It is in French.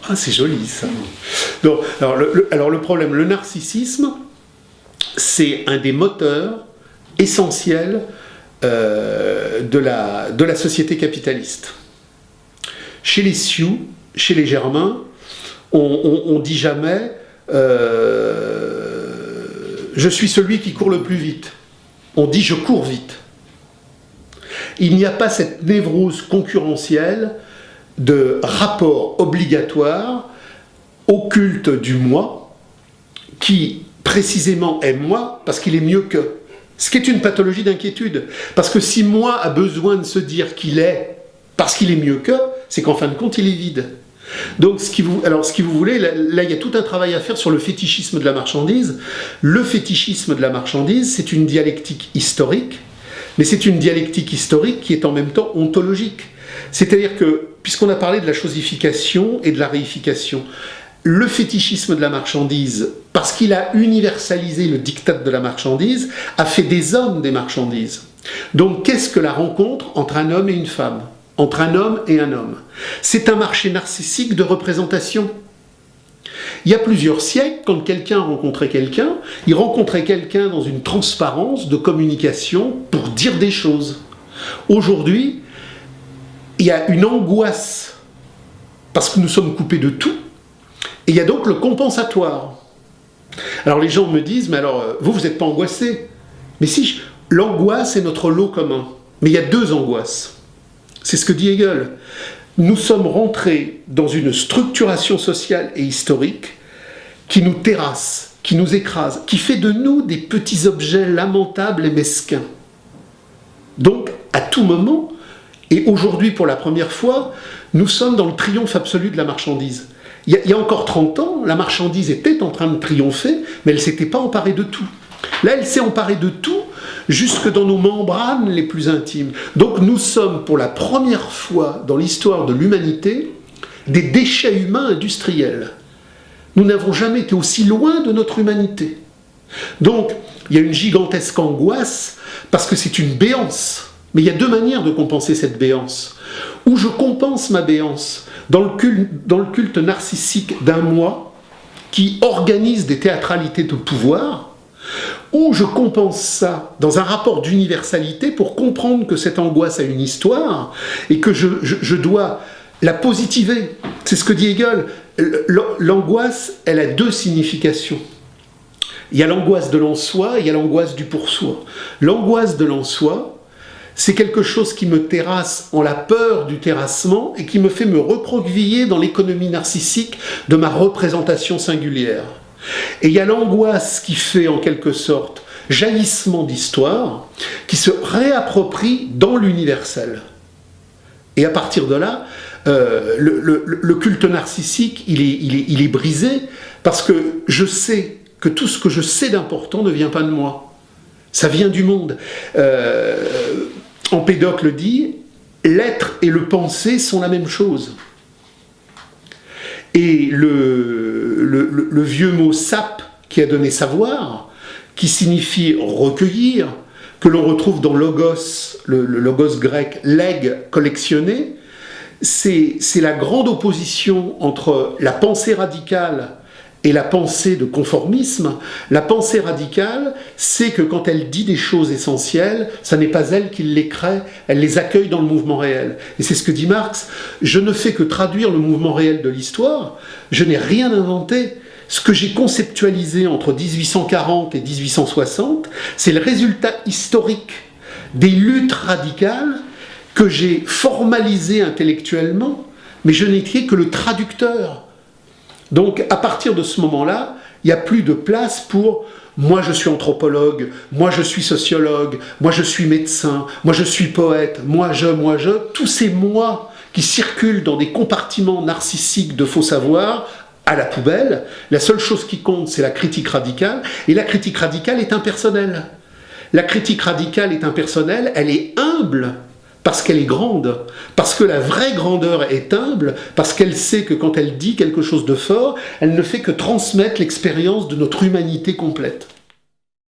Ah, c'est joli ça. Donc, alors le problème, le narcissisme, c'est un des moteurs essentiels de la société capitaliste. Chez les Sioux, chez les Germains, on dit jamais je suis celui qui court le plus vite. On dit je cours vite. Il n'y a pas cette névrose concurrentielle de rapport obligatoire au culte du moi qui précisément est moi parce qu'il est mieux que. Ce qui est une pathologie d'inquiétude. Parce que si moi a besoin de se dire qu'il est parce qu'il est mieux que, c'est qu'en fin de compte il est vide. Donc ce qui vous voulez, là il y a tout un travail à faire sur le fétichisme de la marchandise. Le fétichisme de la marchandise, c'est une dialectique historique, mais c'est une dialectique historique qui est en même temps ontologique. C'est-à-dire que, puisqu'on a parlé de la chosification et de la réification, le fétichisme de la marchandise, parce qu'il a universalisé le diktat de la marchandise, a fait des hommes des marchandises. Donc qu'est-ce que la rencontre entre un homme et une femme ? Entre un homme et un homme. C'est un marché narcissique de représentation. Il y a plusieurs siècles, quand quelqu'un rencontrait quelqu'un, il rencontrait quelqu'un dans une transparence de communication pour dire des choses. Aujourd'hui, il y a une angoisse, parce que nous sommes coupés de tout, et il y a donc le compensatoire. Alors les gens me disent, mais alors, vous n'êtes pas angoissé. Mais si, l'angoisse est notre lot commun. Mais il y a deux angoisses. C'est ce que dit Hegel. Nous sommes rentrés dans une structuration sociale et historique qui nous terrasse, qui nous écrase, qui fait de nous des petits objets lamentables et mesquins. Donc, à tout moment, et aujourd'hui pour la première fois, nous sommes dans le triomphe absolu de la marchandise. Il y a encore 30 ans, la marchandise était en train de triompher, mais elle ne s'était pas emparée de tout. Là, elle s'est emparée de tout, jusque dans nos membranes les plus intimes. Donc nous sommes pour la première fois dans l'histoire de l'humanité des déchets humains industriels. Nous n'avons jamais été aussi loin de notre humanité. Donc il y a une gigantesque angoisse parce que c'est une béance. Mais il y a deux manières de compenser cette béance. Ou je compense ma béance dans le culte narcissique d'un moi qui organise des théâtralités de pouvoir, ou je compense ça dans un rapport d'universalité pour comprendre que cette angoisse a une histoire et que je dois la positiver. C'est ce que dit Hegel. L'angoisse, elle a deux significations. Il y a l'angoisse de l'en-soi et il y a l'angoisse du pour-soi. L'angoisse de l'en-soi, c'est quelque chose qui me terrasse en la peur du terrassement et qui me fait me recroqueviller dans l'économie narcissique de ma représentation singulière. Et il y a l'angoisse qui fait en quelque sorte jaillissement d'histoire, qui se réapproprie dans l'universel. Et à partir de là, le culte narcissique, il est brisé, parce que je sais que tout ce que je sais d'important ne vient pas de moi. Ça vient du monde. Empédocle dit, l'être et le penser sont la même chose. Et le vieux mot sap qui a donné savoir, qui signifie recueillir, que l'on retrouve dans logos, le logos grec, leg, collectionner, c'est la grande opposition entre la pensée radicale et la pensée de conformisme. La pensée radicale, c'est que quand elle dit des choses essentielles, ça n'est pas elle qui les crée, elle les accueille dans le mouvement réel. Et c'est ce que dit Marx, je ne fais que traduire le mouvement réel de l'histoire, je n'ai rien inventé. Ce que j'ai conceptualisé entre 1840 et 1860, c'est le résultat historique des luttes radicales que j'ai formalisées intellectuellement, mais je n'étais que le traducteur. Donc, à partir de ce moment-là, il n'y a plus de place pour « moi je suis anthropologue, moi je suis sociologue, moi je suis médecin, moi je suis poète, moi je », tous ces « moi » qui circulent dans des compartiments narcissiques de faux savoir, à la poubelle. La seule chose qui compte, c'est la critique radicale, et la critique radicale est impersonnelle. La critique radicale est impersonnelle, elle est humble, parce qu'elle est grande, parce que la vraie grandeur est humble, parce qu'elle sait que quand elle dit quelque chose de fort, elle ne fait que transmettre l'expérience de notre humanité complète.